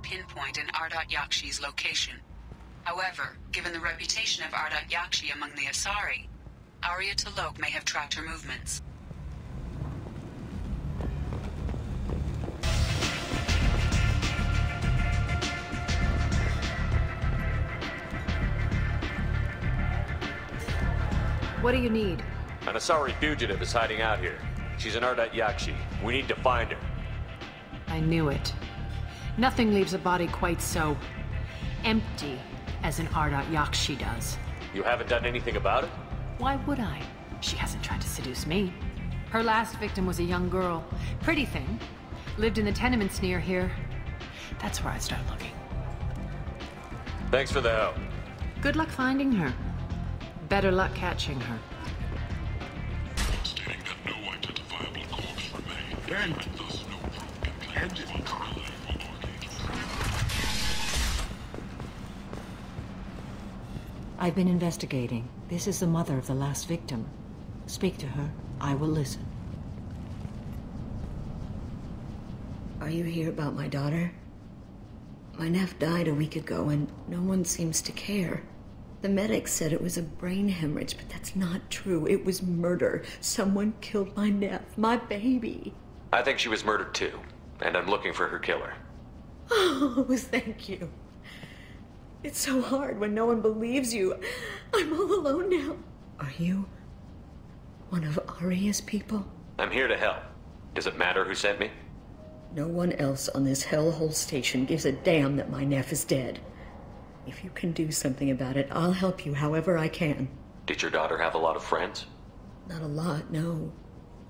pinpoint an Ardat-Yakshi's location. However, given the reputation of Ardat-Yakshi among the Asari, Arya T'Loak may have tracked her movements. What do you need? An Asari fugitive is hiding out here. She's an Ardat-Yakshi. We need to find her. I knew it. Nothing leaves a body quite so empty as an Ardat-Yakshi does. You haven't done anything about it? Why would I? She hasn't tried to seduce me. Her last victim was a young girl. Pretty thing. Lived in the tenements near here. That's where I'd start looking. Thanks for the help. Good luck finding her. Better luck catching her. Stating that no identifiable corpse remained, and thus no proof can claim responsibility for Ardat. I've been investigating. This is the mother of the last victim. Speak to her. I will listen. Are you here about my daughter? My nephew died a week ago and no one seems to care. The medics said it was a brain hemorrhage, but that's not true. It was murder. Someone killed my nephew, my baby. I think she was murdered too, and I'm looking for her killer. Oh, thank you. It's so hard when no one believes you. I'm all alone now. Are you one of Arya's people? I'm here to help. Does it matter who sent me? No one else on this hellhole station gives a damn that my nephew is dead. If you can do something about it, I'll help you however I can. Did your daughter have a lot of friends? Not a lot, no.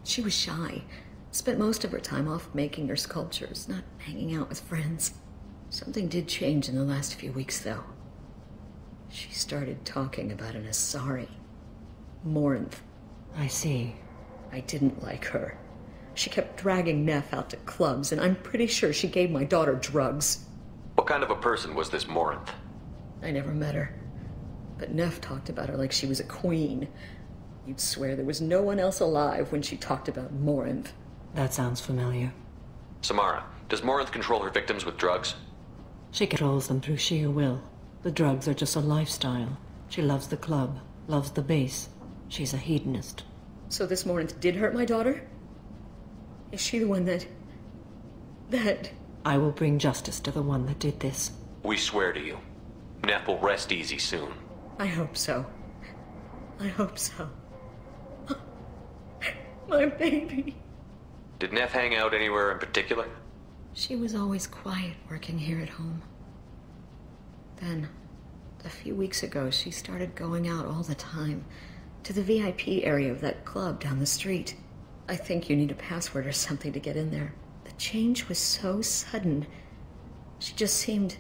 She was shy. Spent most of her time off making her sculptures, not hanging out with friends. Something did change in the last few weeks, though. She started talking about an Asari. Morinth. I see. I didn't like her. She kept dragging Neff out to clubs, and I'm pretty sure she gave my daughter drugs. What kind of a person was this Morinth? I never met her. But Neff talked about her like she was a queen. You'd swear there was no one else alive when she talked about Morinth. That sounds familiar. Samara, does Morinth control her victims with drugs? She controls them through sheer will. The drugs are just a lifestyle. She loves the club, loves the base. She's a hedonist. So this Morinth did hurt my daughter? Is she the one that... I will bring justice to the one that did this. We swear to you. Neff will rest easy soon. I hope so. I hope so. My baby. Did Neff hang out anywhere in particular? She was always quiet working here at home. Then, a few weeks ago, she started going out all the time. To the VIP area of that club down the street. I think you need a password or something to get in there. The change was so sudden. She just seemed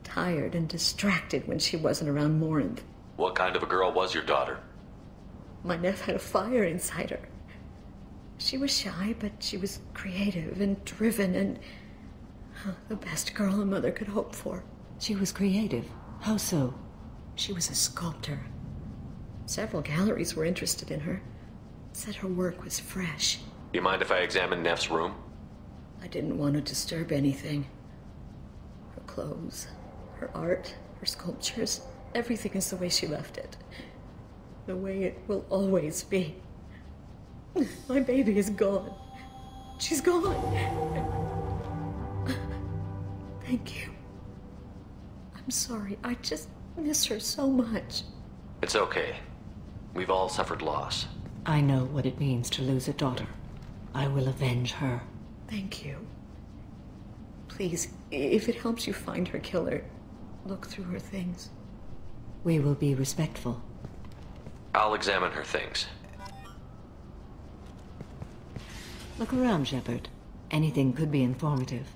tired and distracted when she wasn't around Morinth. What kind of a girl was your daughter? My nephew had a fire inside her. She was shy, but she was creative and driven and the best girl a mother could hope for. She was creative. How so? She was a sculptor. Several galleries were interested in her. Said her work was fresh. You mind if I examine Neff's room? I didn't want to disturb anything. Her clothes, her art, her sculptures, everything is the way she left it. The way it will always be. My baby is gone. She's gone. Thank you. I'm sorry. I just miss her so much. It's okay. We've all suffered loss. I know what it means to lose a daughter. I will avenge her. Thank you. Please, if it helps you find her killer, look through her things. We will be respectful. I'll examine her things. Look around, Shepard. Anything could be informative.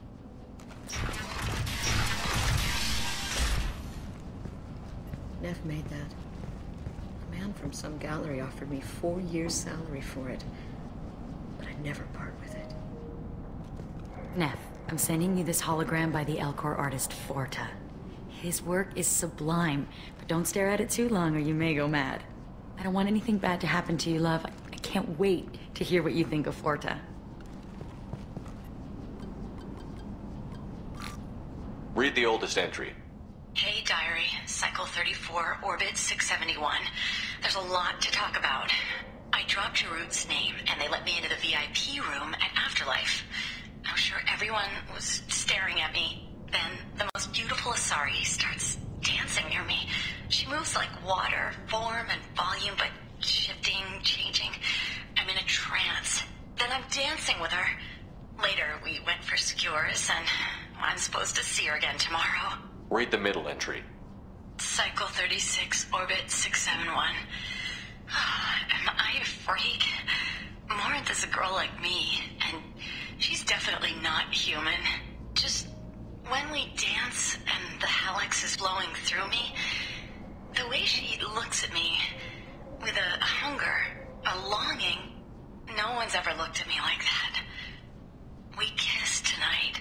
Neff made that. A man from some gallery offered me 4 years' salary for it. But I'd never part with it. Neff, I'm sending you this hologram by the Elcor artist Forta. His work is sublime, but don't stare at it too long or you may go mad. I don't want anything bad to happen to you, love. I can't wait to hear what you think of Forta. Read the oldest entry. Hey, Diary. Cycle 34, Orbit 671. There's a lot to talk about. I dropped Jarut's name, and they let me into the VIP room at Afterlife. I'm sure everyone was staring at me. Then the most beautiful Asari starts dancing near me. She moves like water, form and volume, but shifting, changing. I'm in a trance. Then I'm dancing with her. Later, we went for skewers, and I'm supposed to see her again tomorrow. Read the middle entry. Cycle 36, Orbit 671. Am I a freak? Morinth is a girl like me, and she's definitely not human. Just when we dance and the helix is flowing through me, the way she looks at me with a hunger, a longing, no one's ever looked at me like that. We kissed tonight.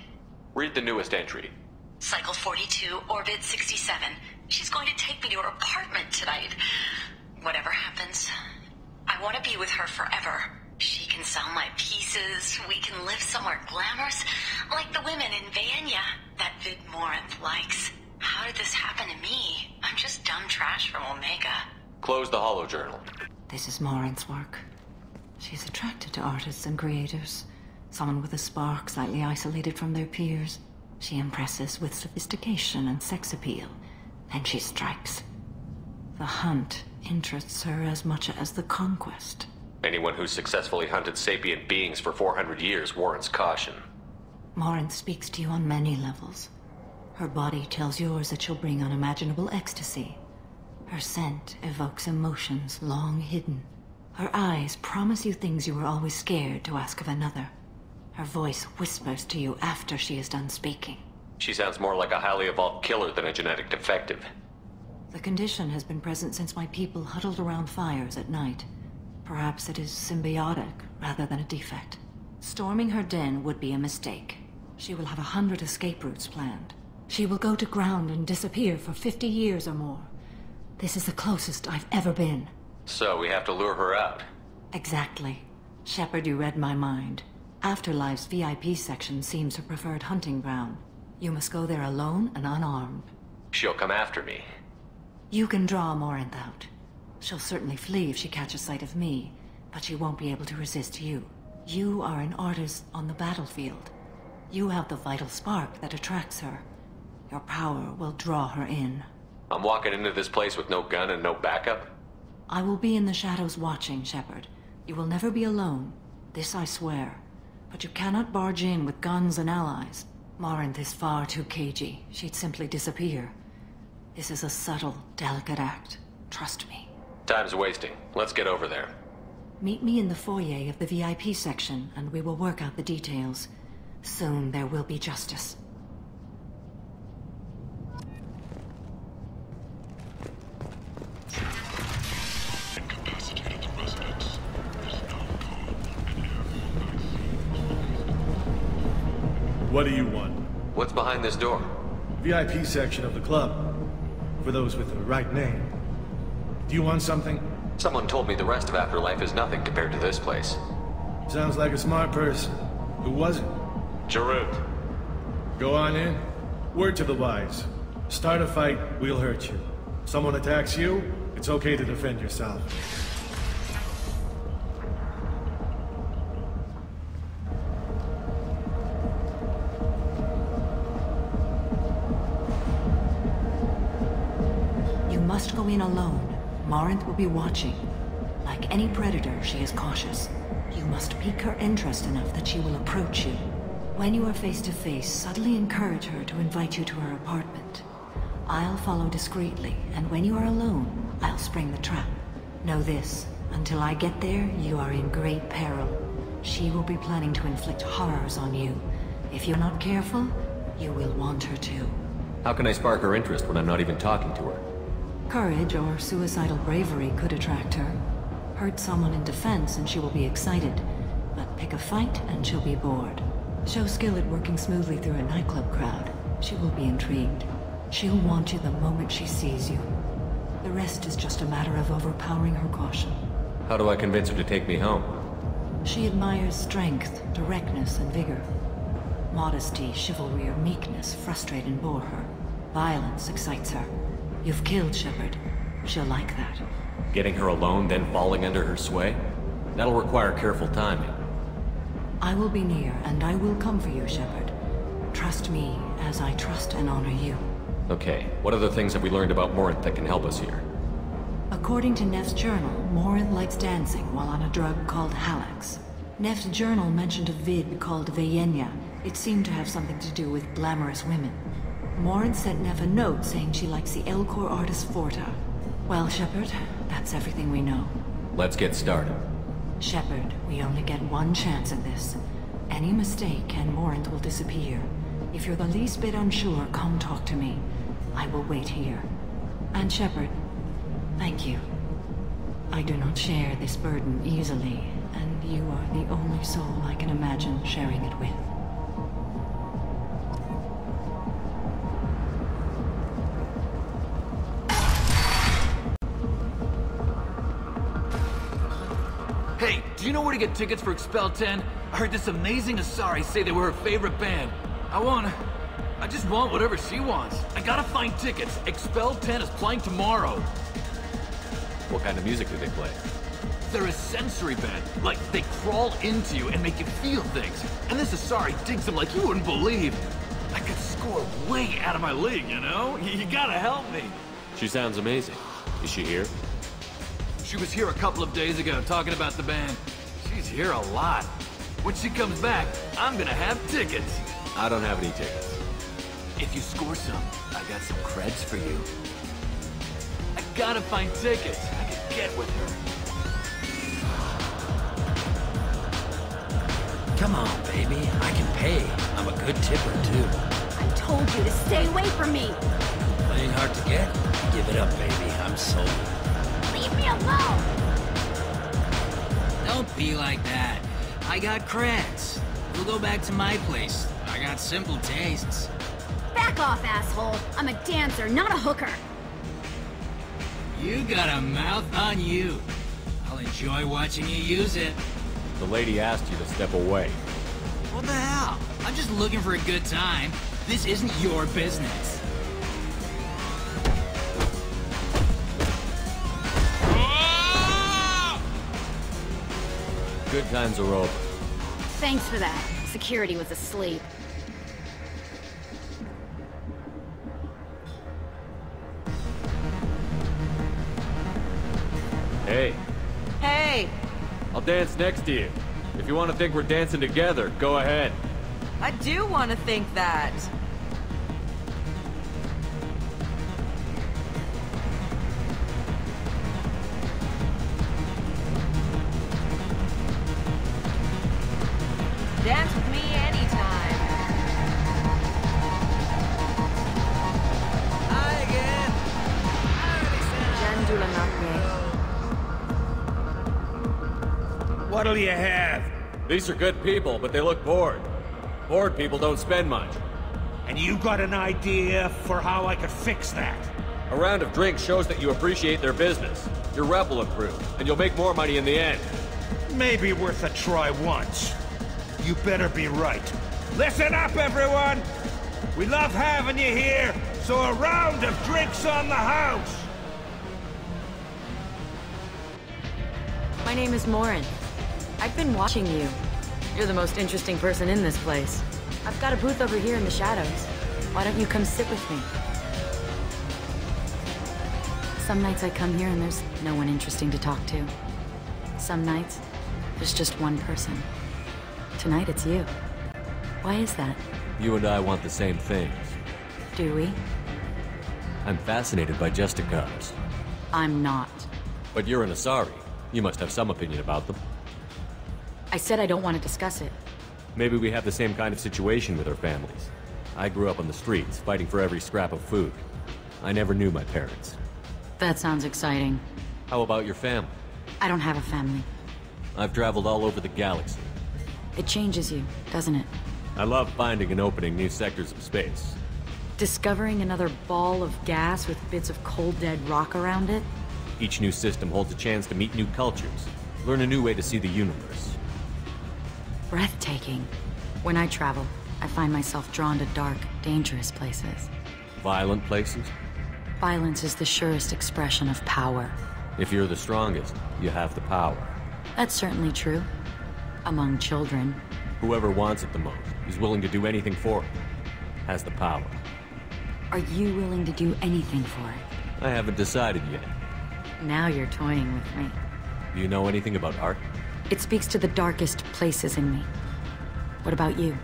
Read the newest entry. Cycle 42, Orbit 67. She's going to take me to her apartment tonight. Whatever happens, I want to be with her forever. She can sell my pieces. We can live somewhere glamorous, like the women in Vanya that Vid Morinth likes. How did this happen to me? I'm just dumb trash from Omega. Close the holojournal. This is Morinth's work. She's attracted to artists and creators. Someone with a spark, slightly isolated from their peers. She impresses with sophistication and sex appeal. Then she strikes. The hunt interests her as much as the conquest. Anyone who's successfully hunted sapient beings for 400 years warrants caution. Morinth speaks to you on many levels. Her body tells yours that she'll bring unimaginable ecstasy. Her scent evokes emotions long hidden. Her eyes promise you things you were always scared to ask of another. Her voice whispers to you after she is done speaking. She sounds more like a highly evolved killer than a genetic defective. The condition has been present since my people huddled around fires at night. Perhaps it is symbiotic rather than a defect. Storming her den would be a mistake. She will have 100 escape routes planned. She will go to ground and disappear for 50 years or more. This is the closest I've ever been. So we have to lure her out. Exactly. Shepard, you read my mind. Afterlife's VIP section seems her preferred hunting ground. You must go there alone and unarmed. She'll come after me. You can draw Morinth out. She'll certainly flee if she catches sight of me, but she won't be able to resist you. You are an artist on the battlefield. You have the vital spark that attracts her. Your power will draw her in. I'm walking into this place with no gun and no backup? I will be in the shadows watching, Shepard. You will never be alone. This I swear. But you cannot barge in with guns and allies. Morinth is far too cagey. She'd simply disappear. This is a subtle, delicate act. Trust me. Time's wasting. Let's get over there. Meet me in the foyer of the VIP section, and we will work out the details. Soon there will be justice. Incapacitated residents is now gone, and airborne vaccine. What do you want? What's behind this door? VIP section of the club. For those with the right name. Do you want something? Someone told me the rest of Afterlife is nothing compared to this place. Sounds like a smart person. Who was it? Jarut. Go on in. Word to the wise. Start a fight, we'll hurt you. Someone attacks you, it's okay to defend yourself. You must go in alone. Morinth will be watching. Like any predator, she is cautious. You must pique her interest enough that she will approach you. When you are face to face, subtly encourage her to invite you to her apartment. I'll follow discreetly, and when you are alone, I'll spring the trap. Know this, until I get there, you are in great peril. She will be planning to inflict horrors on you. If you're not careful, you will want her to. How can I spark her interest when I'm not even talking to her? Courage or suicidal bravery could attract her. Hurt someone in defense and she will be excited, but pick a fight and she'll be bored. Show skill at working smoothly through a nightclub crowd. She will be intrigued. She'll want you the moment she sees you. The rest is just a matter of overpowering her caution. How do I convince her to take me home? She admires strength, directness, and vigor. Modesty, chivalry, or meekness frustrate and bore her. Violence excites her. You've killed Shepard. She'll like that. Getting her alone, then falling under her sway? That'll require careful timing. I will be near, and I will come for you, Shepard. Trust me as I trust and honor you. Okay, what other things have we learned about Morinth that can help us here? According to Neff's journal, Morinth likes dancing while on a drug called Halax. Neff's journal mentioned a vid called Veyenya. It seemed to have something to do with glamorous women. Morinth sent Neff a note saying she likes the Elcor artist Forta. Well, Shepard, that's everything we know. Let's get started. Shepard, we only get one chance at this. Any mistake and Morinth will disappear. If you're the least bit unsure, come talk to me. I will wait here. And Shepard, thank you. I do not share this burden easily, and you are the only soul I can imagine sharing it with. Hey, do you know where to get tickets for Expel 10? I heard this amazing Asari say they were her favorite band. I just want whatever she wants. I gotta find tickets. Expel 10 is playing tomorrow. What kind of music do they play? They're a sensory band. Like, they crawl into you and make you feel things. And this Asari digs them like you wouldn't believe. I could score way out of my league, you know? You gotta help me. She sounds amazing. Is she here? She was here a couple of days ago talking about the band. She's here a lot. When she comes back, I'm gonna have tickets. I don't have any tickets. If you score some, I got some creds for you. I gotta find tickets. I can get with her. Come on, baby. I can pay. I'm a good tipper, too. I told you to stay away from me. Playing hard to get? Give it up, baby. I'm sold. Leave me alone! Don't be like that. I got creds. We'll go back to my place. I got simple tastes. Back off, asshole. I'm a dancer, not a hooker. You got a mouth on you. I'll enjoy watching you use it. The lady asked you to step away. What the hell? I'm just looking for a good time. This isn't your business. Good times are over. Thanks for that. Security was asleep. Hey. Hey! I'll dance next to you. If you want to think we're dancing together, go ahead. I do want to think that. Dance with me anytime. Hi again. What'll you have? These are good people, but they look bored. Bored people don't spend much. And you got an idea for how I could fix that? A round of drinks shows that you appreciate their business. Your rep will improve, and you'll make more money in the end. Maybe worth a try once. You better be right. Listen up, everyone! We love having you here, so a round of drinks on the house! My name is Morinth. I've been watching you. You're the most interesting person in this place. I've got a booth over here in the shadows. Why don't you come sit with me? Some nights I come here and there's no one interesting to talk to. Some nights, there's just one person. Tonight it's you. Why is that? You and I want the same things. Do we? I'm fascinated by Justicars. I'm not. But you're an Asari. You must have some opinion about them. I said I don't want to discuss it. Maybe we have the same kind of situation with our families. I grew up on the streets, fighting for every scrap of food. I never knew my parents. That sounds exciting. How about your family? I don't have a family. I've traveled all over the galaxy. It changes you, doesn't it? I love finding and opening new sectors of space. Discovering another ball of gas with bits of cold dead rock around it? Each new system holds a chance to meet new cultures, learn a new way to see the universe. Breathtaking. When I travel, I find myself drawn to dark, dangerous places. Violent places? Violence is the surest expression of power. If you're the strongest, you have the power. That's certainly true. Among children. Whoever wants it the most, is willing to do anything for it, has the power. Are you willing to do anything for it? I haven't decided yet. Now you're toying with me. Do you know anything about art? It speaks to the darkest places in me. What about you?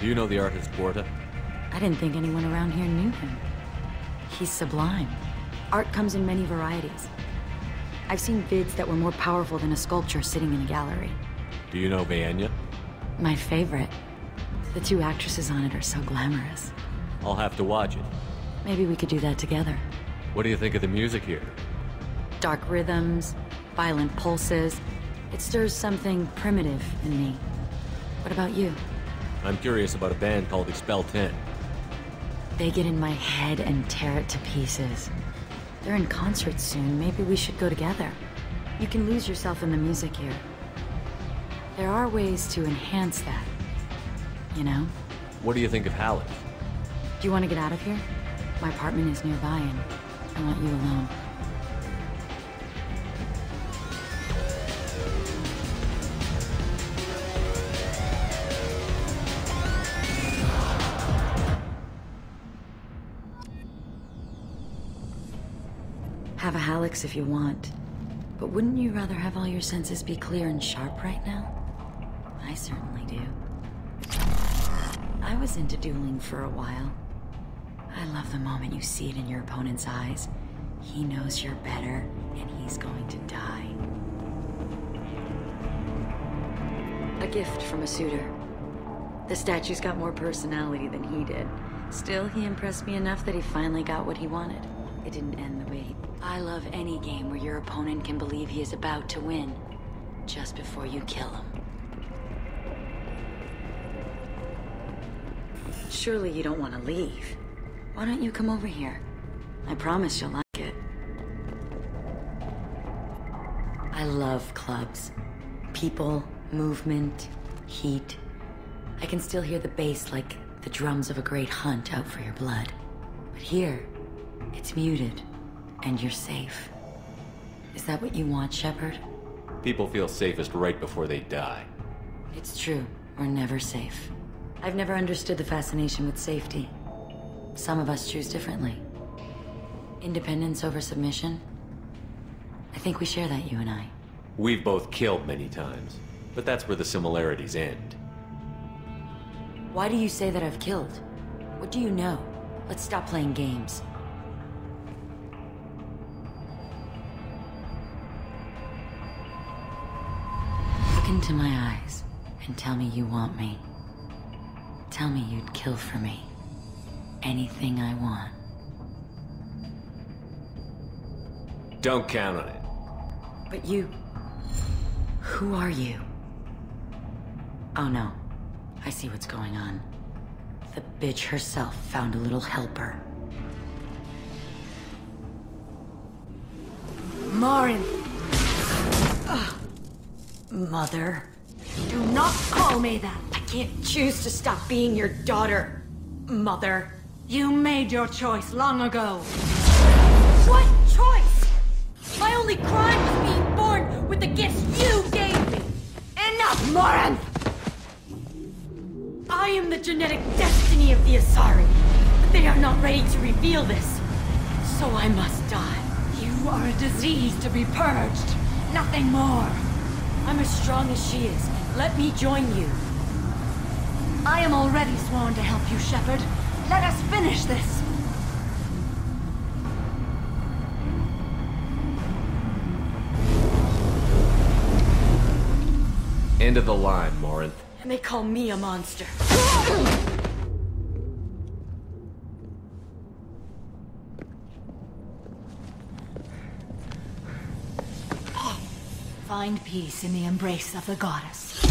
Do you know the artist Porta? I didn't think anyone around here knew him. He's sublime. Art comes in many varieties. I've seen vids that were more powerful than a sculpture sitting in a gallery. Do you know Vienya? My favorite. The two actresses on it are so glamorous. I'll have to watch it. Maybe we could do that together. What do you think of the music here? Dark rhythms, violent pulses. It stirs something primitive in me. What about you? I'm curious about a band called Expel 10. They get in my head and tear it to pieces. They're in concert soon. Maybe we should go together. You can lose yourself in the music here. There are ways to enhance that. You know? What do you think of Halleck? Do you want to get out of here? My apartment is nearby and I want you alone. Have a Hallex if you want. But wouldn't you rather have all your senses be clear and sharp right now? I certainly do. I was into dueling for a while. I love the moment you see it in your opponent's eyes. He knows you're better, and he's going to die. A gift from a suitor. The statue's got more personality than he did. Still, he impressed me enough that he finally got what he wanted. It didn't end the way he... I love any game where your opponent can believe he is about to win, just before you kill him. Surely you don't want to leave. Why don't you come over here? I promise you'll like it. I love clubs. People, movement, heat. I can still hear the bass like the drums of a great hunt out for your blood. But here, it's muted, and you're safe. Is that what you want, Shepard? People feel safest right before they die. It's true. We're never safe. I've never understood the fascination with safety. Some of us choose differently. Independence over submission? I think we share that, you and I. We've both killed many times, but that's where the similarities end. Why do you say that I've killed? What do you know? Let's stop playing games. Look into my eyes and tell me you want me. Tell me you'd kill for me. Anything I want. Don't count on it. But you... Who are you? Oh no. I see what's going on. The bitch herself found a little helper. Marin! Mother. Do not call me that! I can't choose to stop being your daughter, Mother. You made your choice long ago. What choice? My only crime was being born with the gifts you gave me. Enough, Marin! I am the genetic destiny of the Asari, but they are not ready to reveal this, so I must die. You are a disease to be purged. Nothing more. I'm as strong as she is. Let me join you. I am already sworn to help you, Shepard. Let us finish this. End of the line, Morinth. And they call me a monster. Find peace in the embrace of the goddess.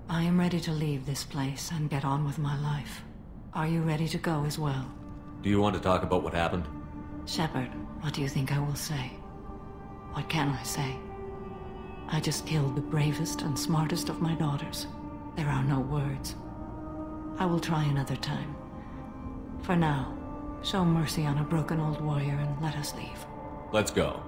I am ready to leave this place and get on with my life. Are you ready to go as well? Do you want to talk about what happened? Shepard, what do you think I will say? What can I say? I just killed the bravest and smartest of my daughters. There are no words. I will try another time. For now, show mercy on a broken old warrior and let us leave. Let's go.